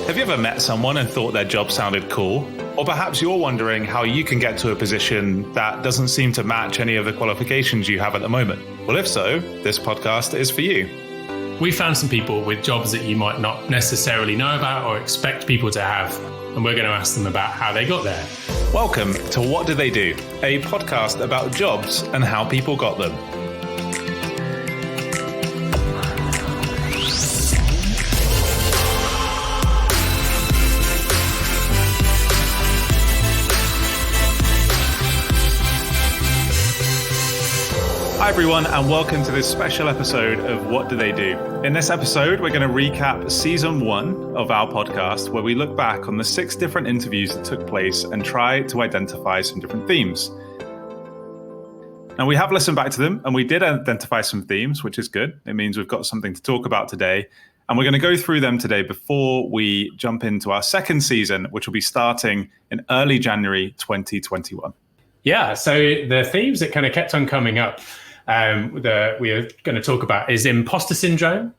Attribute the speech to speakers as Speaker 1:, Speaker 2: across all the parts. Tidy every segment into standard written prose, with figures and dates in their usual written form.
Speaker 1: Have you ever met someone and thought their job sounded cool? Or perhaps you're wondering how you can get to a position that doesn't seem to match any of the qualifications you have at the moment? Well, if so, this podcast is for you.
Speaker 2: We found some people with jobs that you might not necessarily know about or expect people to have, and we're going to ask them about how they got there.
Speaker 1: Welcome to What Do They Do? A podcast about jobs and how people got them. Hi everyone, and welcome to this special episode of What Do They Do? In this episode, we're going to recap season 1 of our podcast, where we look back on the 6 different interviews that took place and try to identify some different themes. Now, we have listened back to them, and we did identify some themes, which is good. It means we've got something to talk about today, and we're going to go through them today before we jump into our second season, which will be starting in early January 2021.
Speaker 2: Yeah, so the themes that kind of kept on coming up that we are going to talk about is imposter syndrome,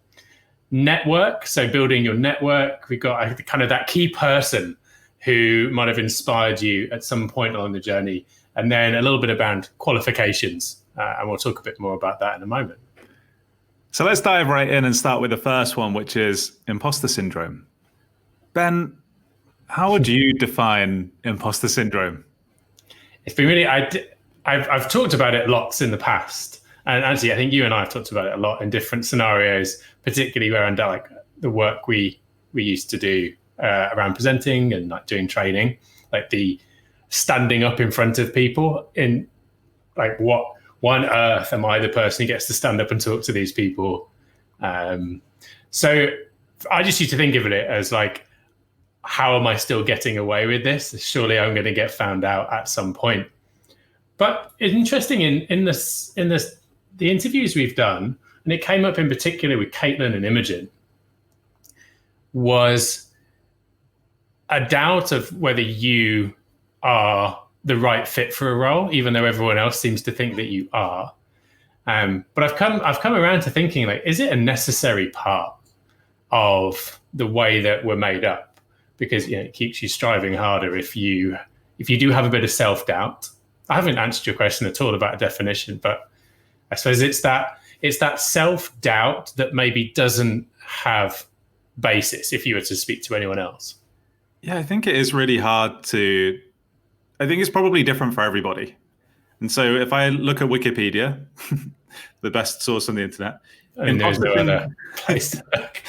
Speaker 2: network, so building your network. We've got kind of that key person who might have inspired you at some point along the journey, and then a little bit about qualifications, and we'll talk a bit more about that in a moment.
Speaker 1: So let's dive right in and start with the first one, which is imposter syndrome. Ben, how would you define imposter syndrome?
Speaker 2: It's been really, I've talked about it lots in the past, and actually I think you and I have talked about it a lot in different scenarios, particularly around like the work we used to do around presenting and like doing training, like the standing up in front of people in like, what on earth am I the person who gets to stand up and talk to these people? So I just used to think of it as like, how am I still getting away with this? Surely I'm going to get found out at some point. But it's interesting in the interviews we've done, and it came up in particular with Caitlin and Imogen, was a doubt of whether you are the right fit for a role, even though everyone else seems to think that you are. But I've come around to thinking, like, is it a necessary part of the way that we're made up? Because it keeps you striving harder if you do have a bit of self-doubt. I haven't answered your question at all about a definition, but I suppose it's that self-doubt that maybe doesn't have basis if you were to speak to anyone else.
Speaker 1: Yeah, I think it is really hard I think it's probably different for everybody. And so if I look at Wikipedia, the best source on the internet,
Speaker 2: there's no other place to look.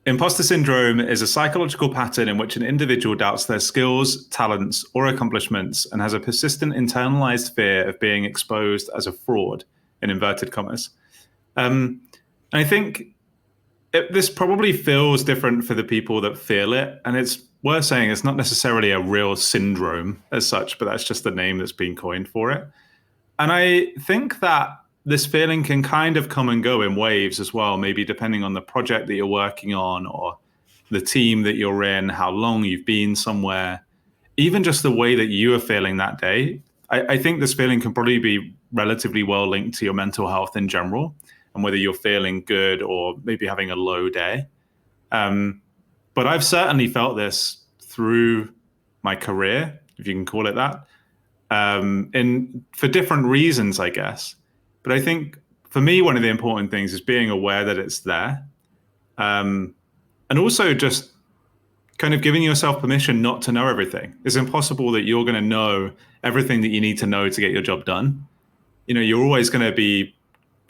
Speaker 1: Imposter syndrome is a psychological pattern in which an individual doubts their skills, talents, or accomplishments and has a persistent internalized fear of being exposed as a fraud, in inverted commas. And I think this probably feels different for the people that feel it. And it's worth saying it's not necessarily a real syndrome as such, but that's just the name that's been coined for it. And I think that this feeling can kind of come and go in waves as well, maybe depending on the project that you're working on or the team that you're in, how long you've been somewhere, even just the way that you are feeling that day. I think this feeling can probably be relatively well linked to your mental health in general and whether you're feeling good or maybe having a low day. But I've certainly felt this through my career, if you can call it that, for different reasons, I guess. But I think for me, one of the important things is being aware that it's there. And also just kind of giving yourself permission not to know everything. It's impossible that you're going to know everything that you need to know to get your job done. You're always going to be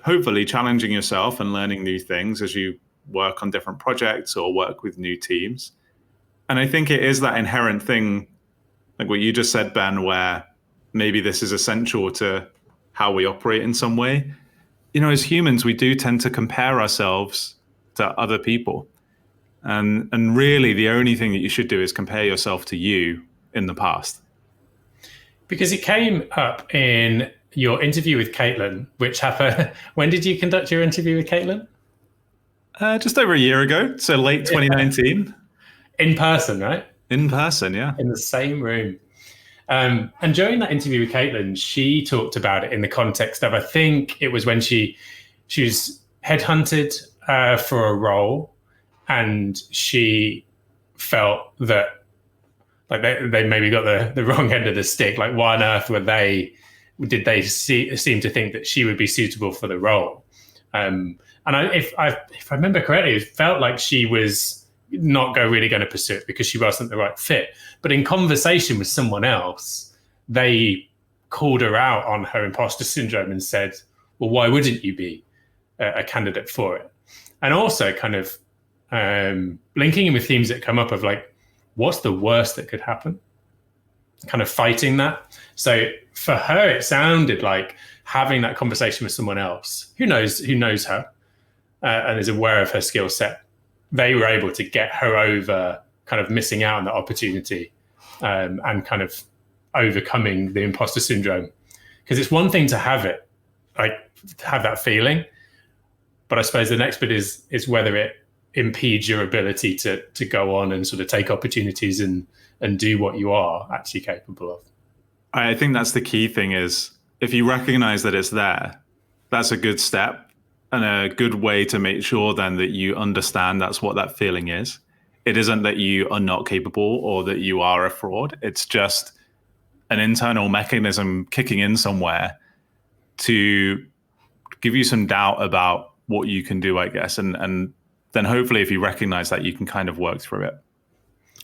Speaker 1: hopefully challenging yourself and learning new things as you work on different projects or work with new teams. And I think it is that inherent thing, like what you just said, Ben, where maybe this is essential to how we operate in some way. As humans, we do tend to compare ourselves to other people. And really the only thing that you should do is compare yourself to you in the past.
Speaker 2: Because it came up in your interview with Caitlin, which happened. When did you conduct your interview with Caitlin?
Speaker 1: Just over a year ago. So late 2019.
Speaker 2: In person, right?
Speaker 1: In person, yeah.
Speaker 2: In the same room. And during that interview with Caitlin, she talked about it in the context of, I think it was when she was headhunted for a role, and she felt that like they maybe got the wrong end of the stick. Like, why on earth did they seem to think that she would be suitable for the role? And if I remember correctly, it felt like she was not really going to pursue it because she wasn't the right fit. But in conversation with someone else, they called her out on her imposter syndrome and said, well, why wouldn't you be a candidate for it? And also kind of linking in with themes that come up of like, what's the worst that could happen? Kind of fighting that. So for her, it sounded like having that conversation with someone else who knows her and is aware of her skill set. They were able to get her over kind of missing out on that opportunity and kind of overcoming the imposter syndrome. Because it's one thing to have it, like have that feeling, but I suppose the next bit is whether it impedes your ability to go on and sort of take opportunities and do what you are actually capable of.
Speaker 1: I think that's the key thing is if you recognize that it's there, that's a good step and a good way to make sure then that you understand that's what that feeling is. It isn't that you are not capable or that you are a fraud. It's just an internal mechanism kicking in somewhere to give you some doubt about what you can do, I guess. And then hopefully if you recognize that, you can kind of work through it.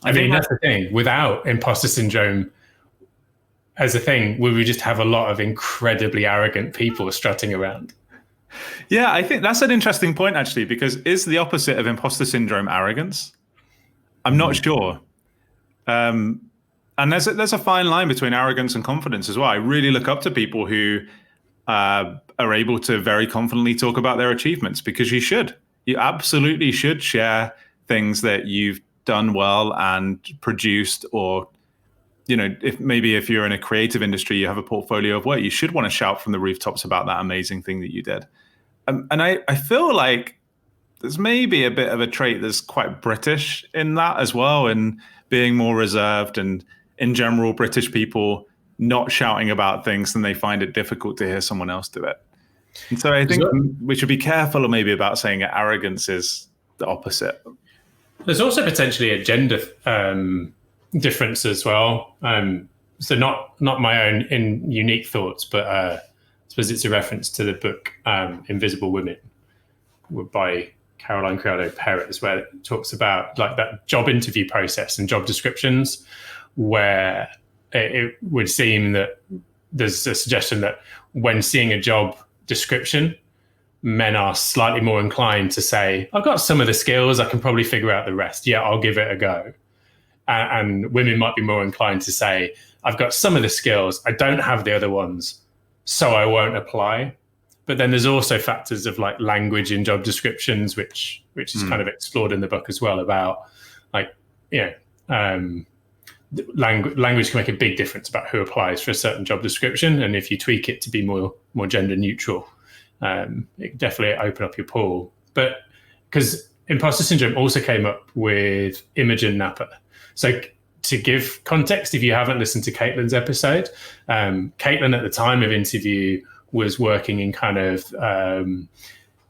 Speaker 2: I mean, that's the thing. Without imposter syndrome as a thing, we would just have a lot of incredibly arrogant people strutting around.
Speaker 1: Yeah, I think that's an interesting point, actually, because is the opposite of imposter syndrome arrogance? I'm not sure. And there's a fine line between arrogance and confidence as well. I really look up to people who are able to very confidently talk about their achievements, because you should. You absolutely should share things that you've done well and produced, or if you're in a creative industry, you have a portfolio of work, you should want to shout from the rooftops about that amazing thing that you did. And I feel like there's maybe a bit of a trait that's quite British in that as well, and being more reserved, and in general, British people not shouting about things and they find it difficult to hear someone else do it. And so I think we should be careful maybe about saying that arrogance is the opposite.
Speaker 2: There's also potentially a gender difference as well. So not my own unique thoughts, but I suppose it's a reference to the book Invisible Women by Caroline Criado Perez, where it talks about like that job interview process and job descriptions, where it would seem that there's a suggestion that when seeing a job description, men are slightly more inclined to say, I've got some of the skills, I can probably figure out the rest. Yeah, I'll give it a go. And women might be more inclined to say, I've got some of the skills, I don't have the other ones, so I won't apply. But then there's also factors of like language in job descriptions, which is kind of explored in the book as well, about like, language can make a big difference about who applies for a certain job description. And if you tweak it to be more gender neutral, it definitely open up your pool. But because imposter syndrome also came up with Imogen Napper. So to give context, if you haven't listened to Caitlin's episode, Caitlin at the time of interview was working in kind of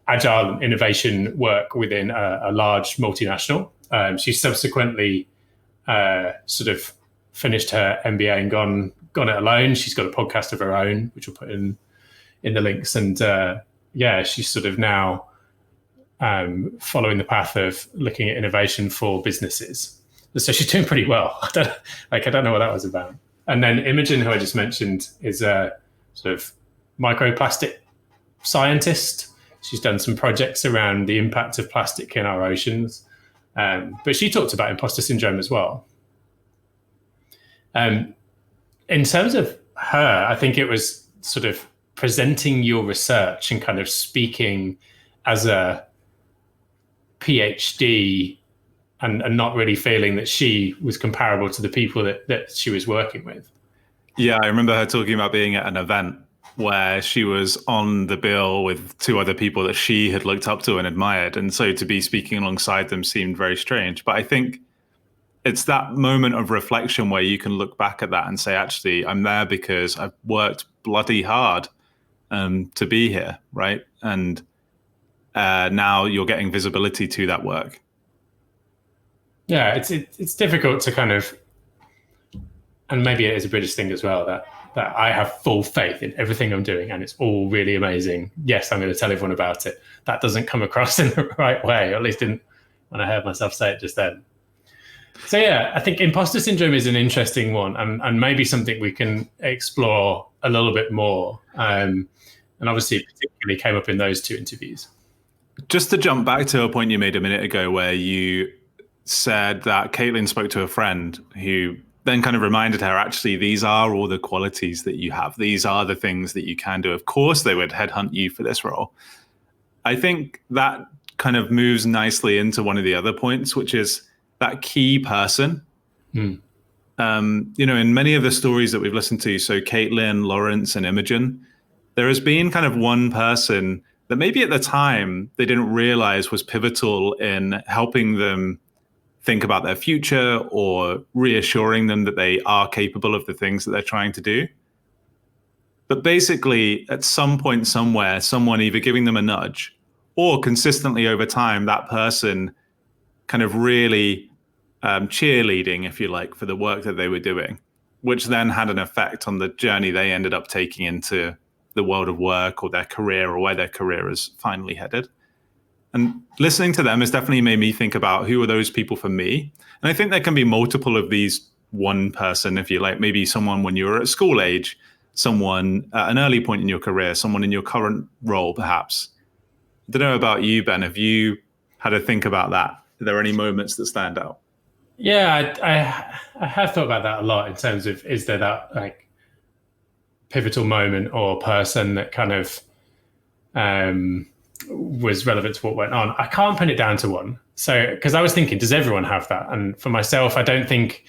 Speaker 2: agile innovation work within a large multinational. She subsequently sort of finished her MBA and gone it alone. She's got a podcast of her own, which we'll put in the links. And she's sort of now following the path of looking at innovation for businesses. So she's doing pretty well. I don't know what that was about. And then Imogen, who I just mentioned, is a sort of microplastic scientist. She's done some projects around the impact of plastic in our oceans. But she talked about imposter syndrome as well. In terms of her, I think it was sort of presenting your research and kind of speaking as a PhD and not really feeling that she was comparable to the people that she was working with.
Speaker 1: Yeah, I remember her talking about being at an event where she was on the bill with two other people that she had looked up to and admired. And so to be speaking alongside them seemed very strange. But I think it's that moment of reflection where you can look back at that and say, actually, I'm there because I've worked bloody hard to be here, right? And now you're getting visibility to that work.
Speaker 2: Yeah, it's difficult to kind of, and maybe it is a British thing as well, that I have full faith in everything I'm doing and it's all really amazing. Yes, I'm going to tell everyone about it. That doesn't come across in the right way, or at least didn't when I heard myself say it just then. So yeah, I think imposter syndrome is an interesting one, and maybe something we can explore a little bit more. And obviously, it particularly came up in those two interviews.
Speaker 1: Just to jump back to a point you made a minute ago, where you said that Caitlin spoke to a friend who then kind of reminded her, actually, these are all the qualities that you have. These are the things that you can do. Of course, they would headhunt you for this role. I think that kind of moves nicely into one of the other points, which is that key person. In many of the stories that we've listened to, so Caitlin, Lawrence, and Imogen, there has been kind of one person that maybe at the time they didn't realize was pivotal in helping them think about their future or reassuring them that they are capable of the things that they're trying to do. But basically, at some point somewhere, someone either giving them a nudge or consistently over time, that person kind of really cheerleading, if you like, for the work that they were doing, which then had an effect on the journey they ended up taking into the world of work or their career or where their career is finally headed. And listening to them has definitely made me think about who are those people for me. And I think there can be multiple of these one person, if you like, maybe someone when you were at school age, someone at an early point in your career, someone in your current role, perhaps. I don't know about you, Ben. Have you had to think about that? Are there any moments that stand out?
Speaker 2: Yeah, I have thought about that a lot in terms of, is there that like pivotal moment or person that kind of was relevant to what went on? I can't pin it down to one. So, because I was thinking, does everyone have that? And for myself, I don't think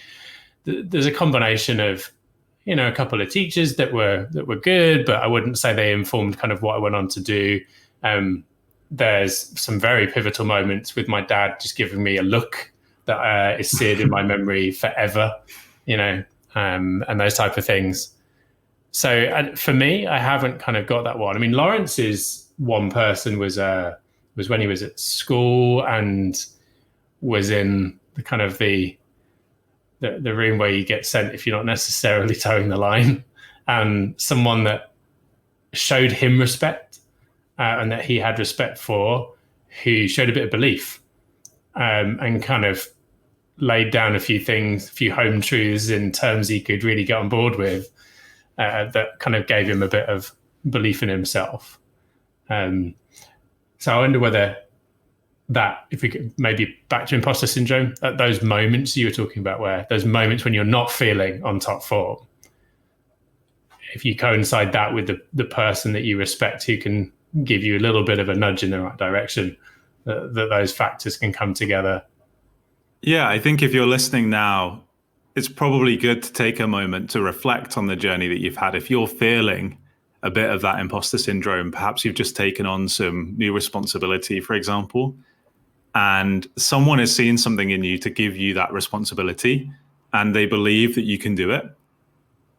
Speaker 2: there's a combination of, a couple of teachers that were good, but I wouldn't say they informed kind of what I went on to do. There's some very pivotal moments with my dad just giving me a look that is seared in my memory forever, and those type of things. So for me, I haven't kind of got that one. I mean, Lawrence's one person was when he was at school and was in the kind of the room where you get sent if you're not necessarily towing the line, and someone that showed him respect and that he had respect for, who showed a bit of belief and kind of laid down a few things, a few home truths in terms he could really get on board with, that kind of gave him a bit of belief in himself. So I wonder whether that, if we could maybe back to imposter syndrome, at those moments you were talking about, where those moments when you're not feeling on top form, if you coincide that with the person that you respect who can give you a little bit of a nudge in the right direction, that those factors can come together.
Speaker 1: Yeah, I think if you're listening now, it's probably good to take a moment to reflect on the journey that you've had. If you're feeling a bit of that imposter syndrome, perhaps you've just taken on some new responsibility, for example, and someone has seen something in you to give you that responsibility and they believe that you can do it.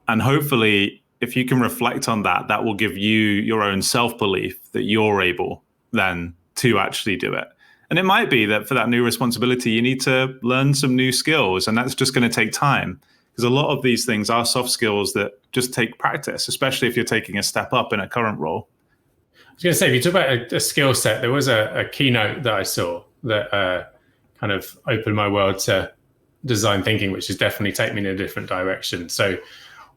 Speaker 1: And hopefully, if you can reflect on that, that will give you your own self-belief that you're able then to actually do it. And it might be that for that new responsibility, you need to learn some new skills, and that's just going to take time, because a lot of these things are soft skills that just take practice, especially if you're taking a step up in a current role.
Speaker 2: I was going to say, if you talk about a skill set, there was a keynote that I saw that kind of opened my world to design thinking, which has definitely taken me in a different direction. So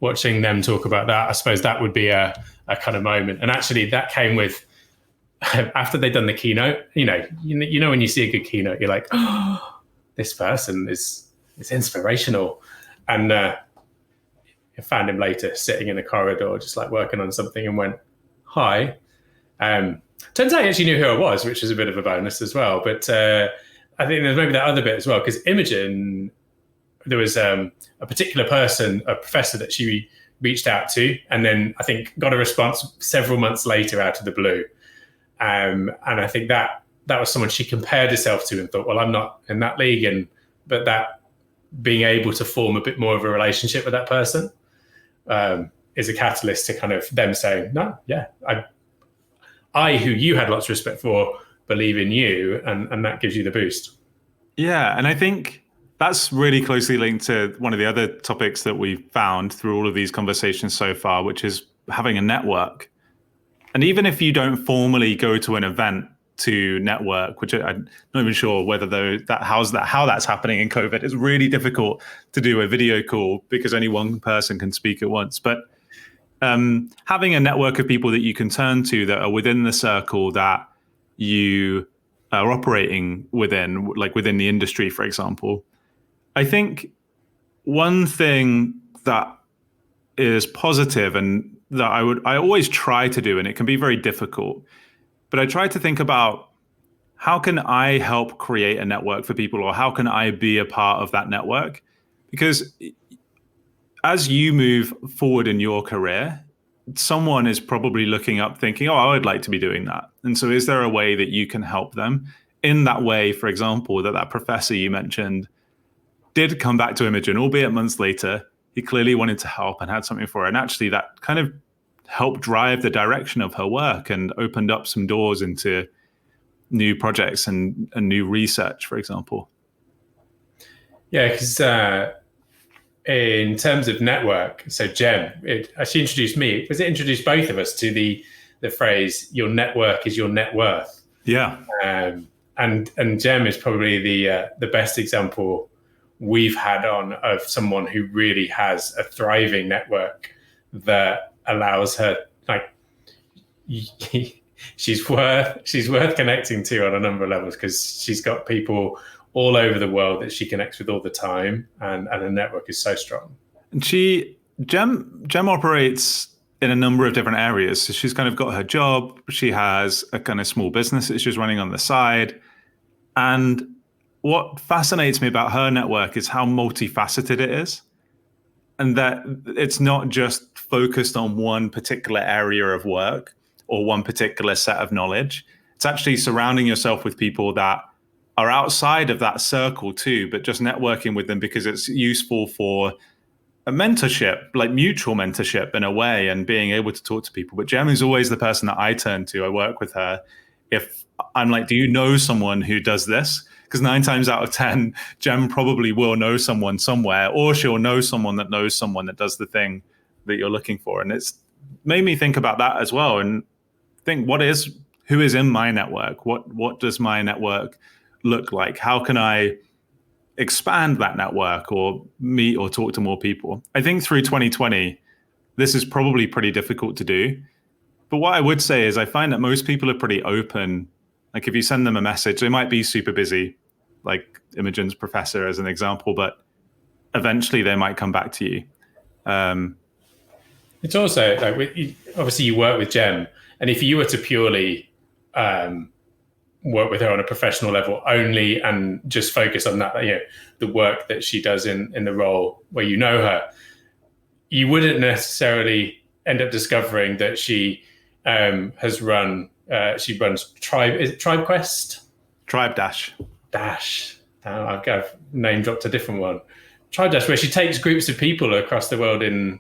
Speaker 2: watching them talk about that, I suppose that would be a kind of moment. And actually that came with, after they'd done the keynote, you know, when you see a good keynote, you're like, oh, this person is inspirational. And I found him later sitting in a corridor, just like working on something, and went, hi. Turns out he actually knew who I was, which is a bit of a bonus as well. But I think there's maybe that other bit as well, because Imogen, there was a particular person, a professor that she reached out to, and then I think got a response several months later out of the blue. And I think that was someone she compared herself to and thought, well, I'm not in that league. But that being able to form a bit more of a relationship with that person is a catalyst to kind of them saying, no, yeah, I who you had lots of respect for, believe in you, and that gives you the boost.
Speaker 1: Yeah, and I think That's really closely linked to one of the other topics that we've found through all of these conversations so far, which is having a network. And even if you don't formally go to an event to network, which I'm not even sure whether how that's happening in COVID. It's really difficult to do a video call because only one person can speak at once. But having a network of people that you can turn to that are within the circle that you are operating within, like within the industry, for example. I think one thing that is positive and that I always try to do, and it can be very difficult, but I try to think about how can I help create a network for people, or how can I be a part of that network? Because as you move forward in your career, someone is probably looking up thinking, oh, I would like to be doing that. And so is there a way that you can help them in that way? For example, that professor you mentioned did come back to Imogen, albeit months later. He clearly wanted to help and had something for her. And actually that kind of helped drive the direction of her work and opened up some doors into new projects and new research, for example.
Speaker 2: Yeah, because in terms of network, so Jem, she introduced me. Was it introduced both of us to the phrase "your network is your net worth"?
Speaker 1: Yeah,
Speaker 2: and Jem is probably the best example we've had of someone who really has a thriving network that allows her, like, she's worth connecting to on a number of levels, because she's got people all over the world that she connects with all the time, and her network is so strong.
Speaker 1: And Jem operates in a number of different areas. So she's kind of got her job. She has a kind of small business that she's running on the side. And what fascinates me about her network is how multifaceted it is. And that it's not just focused on one particular area of work or one particular set of knowledge. It's actually surrounding yourself with people that are outside of that circle too, but just networking with them because it's useful for a mentorship, like mutual mentorship in a way, and being able to talk to people. But Jem is always the person that I turn to. I work with her. If I'm like, do you know someone who does this? Because 9 times out of 10, Jem probably will know someone somewhere, or she'll know someone that knows someone that does the thing that you're looking for. And it's made me think about that as well, and think, who is in my network? What does my network look like? How can I expand that network or meet or talk to more people? I think through 2020, this is probably pretty difficult to do. But what I would say is I find that most people are pretty open. Like if you send them a message, they might be super busy, like Imogen's professor as an example, but eventually they might come back to you.
Speaker 2: It's also like, obviously you work with Jem, and if you were to purely work with her on a professional level only and just focus on that, the work that she does in the role where you know her, you wouldn't necessarily end up discovering that she has run. She runs Tribe Quest,
Speaker 1: Tribe Dash.
Speaker 2: I've name dropped a different one. Tribe Dash, where she takes groups of people across the world in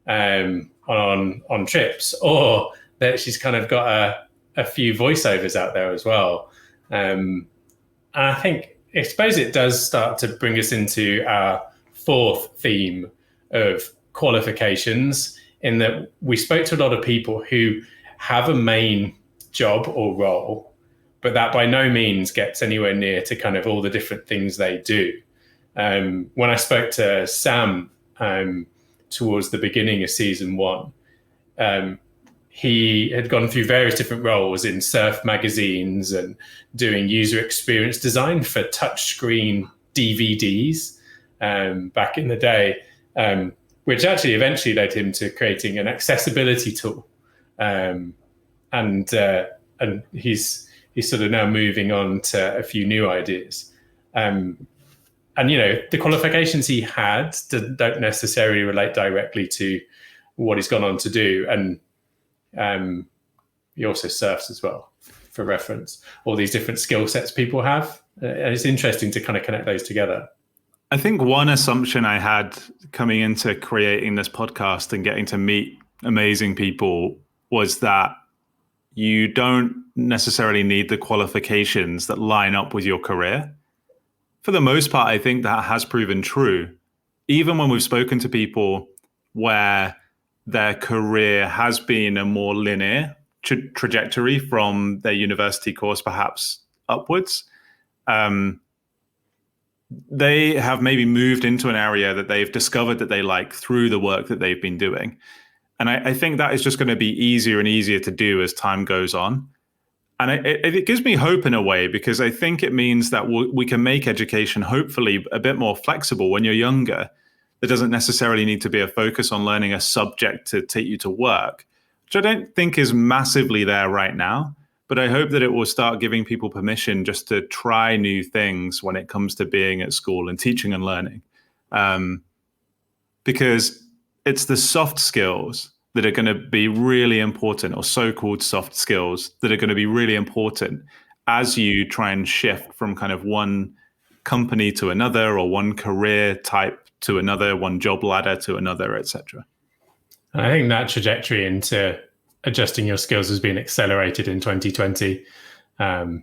Speaker 2: on trips, or that she's kind of got a few voiceovers out there as well. And I suppose it does start to bring us into our fourth theme of qualifications, in that we spoke to a lot of people who have a main job or role, but that by no means gets anywhere near to kind of all the different things they do. When I spoke to Sam towards the beginning of season 1, he had gone through various different roles in surf magazines and doing user experience design for touchscreen DVDs back in the day, which actually eventually led him to creating an accessibility tool. And he's sort of now moving on to a few new ideas. And the qualifications he had don't necessarily relate directly to what he's gone on to do. And he also surfs as well, for reference. All these different skill sets people have. And it's interesting to kind of connect those together.
Speaker 1: I think one assumption I had coming into creating this podcast and getting to meet amazing people was that you don't necessarily need the qualifications that line up with your career. for the most part, I think that has proven true. Even when we've spoken to people where their career has been a more linear trajectory from their university course, perhaps upwards, they have maybe moved into an area that they've discovered that they like through the work that they've been doing. And I think that is just going to be easier and easier to do as time goes on. And it gives me hope in a way, because I think it means that we can make education hopefully a bit more flexible when you're younger. There doesn't necessarily need to be a focus on learning a subject to take you to work, which I don't think is massively there right now. But I hope that it will start giving people permission just to try new things when it comes to being at school and teaching and learning. Because it's the soft skills that are going to be really important, or so-called soft skills that are going to be really important as you try and shift from kind of one company to another, or one career type to another, one job ladder to another, etc.
Speaker 2: And I think that trajectory into adjusting your skills has been accelerated in 2020. A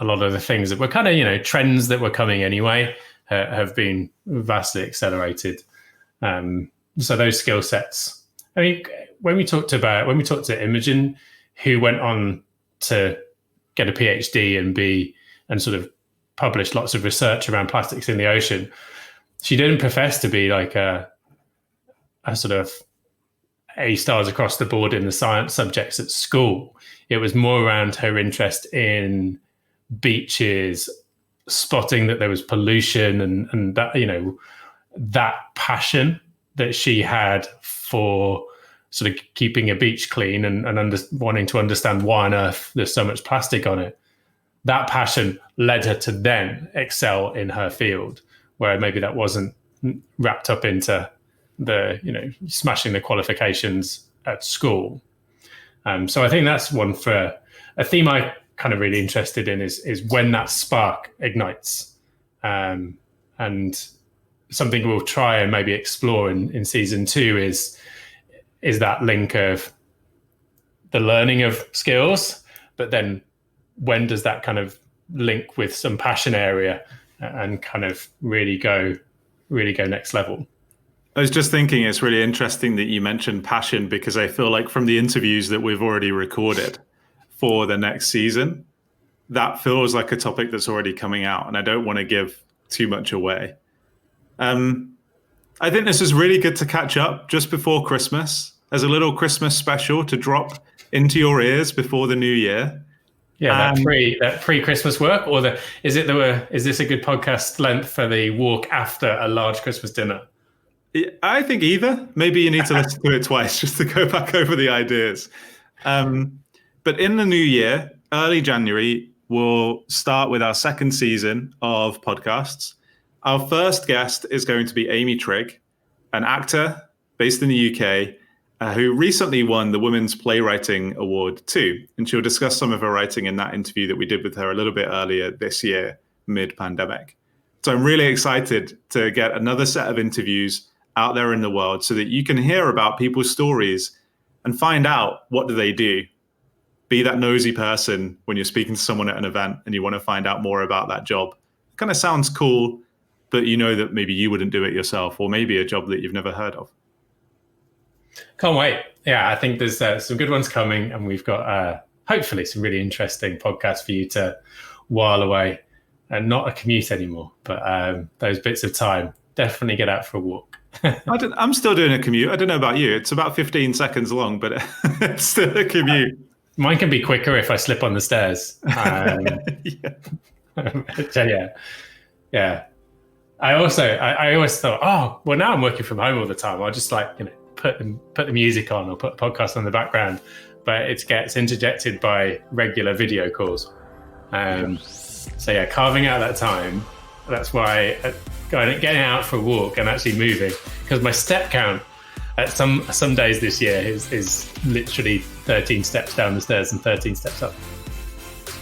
Speaker 2: lot of the things that were kind of, trends that were coming anyway have been vastly accelerated. So those skill sets, I mean, when we talked to Imogen, who went on to get a PhD and sort of published lots of research around plastics in the ocean, she didn't profess to be like a sort of A stars across the board in the science subjects at school. It was more around her interest in beaches, spotting that there was pollution, and that, that passion that she had for sort of keeping a beach clean and wanting to understand why on earth there's so much plastic on it. That passion led her to then excel in her field, where maybe that wasn't wrapped up into the, smashing the qualifications at school. So I think that's one for a theme I kind of really interested in is when that spark ignites. And something we'll try and maybe explore in season 2 is that link of the learning of skills, but then when does that kind of link with some passion area and kind of really go next level?
Speaker 1: I was just thinking it's really interesting that you mentioned passion, because I feel like from the interviews that we've already recorded for the next season, that feels like a topic that's already coming out, and I don't want to give too much away. I think this is really good to catch up just before Christmas as a little Christmas special to drop into your ears before the new year.
Speaker 2: Yeah, that pre-Christmas work, or is this a good podcast length for the walk after a large Christmas dinner?
Speaker 1: I think either. Maybe you need to listen to it twice just to go back over the ideas. But in the new year, early January, we'll start with our second season of podcasts. Our first guest is going to be Amy Trigg, an actor based in the UK, who recently won the Women's Playwriting Award too. And she'll discuss some of her writing in that interview that we did with her a little bit earlier this year, mid-pandemic. So I'm really excited to get another set of interviews out there in the world so that you can hear about people's stories and find out what do they do. Be that nosy person when you're speaking to someone at an event and you want to find out more about that job. It kind of sounds cool, but you know that maybe you wouldn't do it yourself, or maybe a job that you've never heard of.
Speaker 2: Can't wait. Yeah, I think there's some good ones coming, and we've got hopefully some really interesting podcasts for you to while away, and not a commute anymore, but those bits of time. Definitely get out for a walk.
Speaker 1: I'm still doing a commute. I don't know about you. It's about 15 seconds long, but it's still a commute.
Speaker 2: Mine can be quicker if I slip on the stairs. Yeah. I always thought, now I'm working from home all the time. I'll just put the music on or put a podcast on the background, but it gets interjected by regular video calls. So yeah, carving out that time. That's why getting out for a walk and actually moving, because my step count at some days this year is literally 13 steps down the stairs and 13 steps up.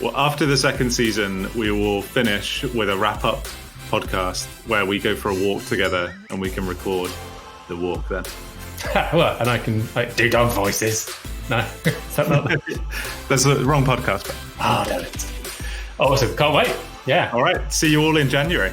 Speaker 1: Well, after the second season, we will finish with a wrap-up podcast where we go for a walk together and we can record the walk then.
Speaker 2: Well, and I can do dog voices. No, is that not
Speaker 1: that's the wrong podcast.
Speaker 2: Oh, damn it. Awesome. Can't wait. Yeah.
Speaker 1: All right. See you all in January.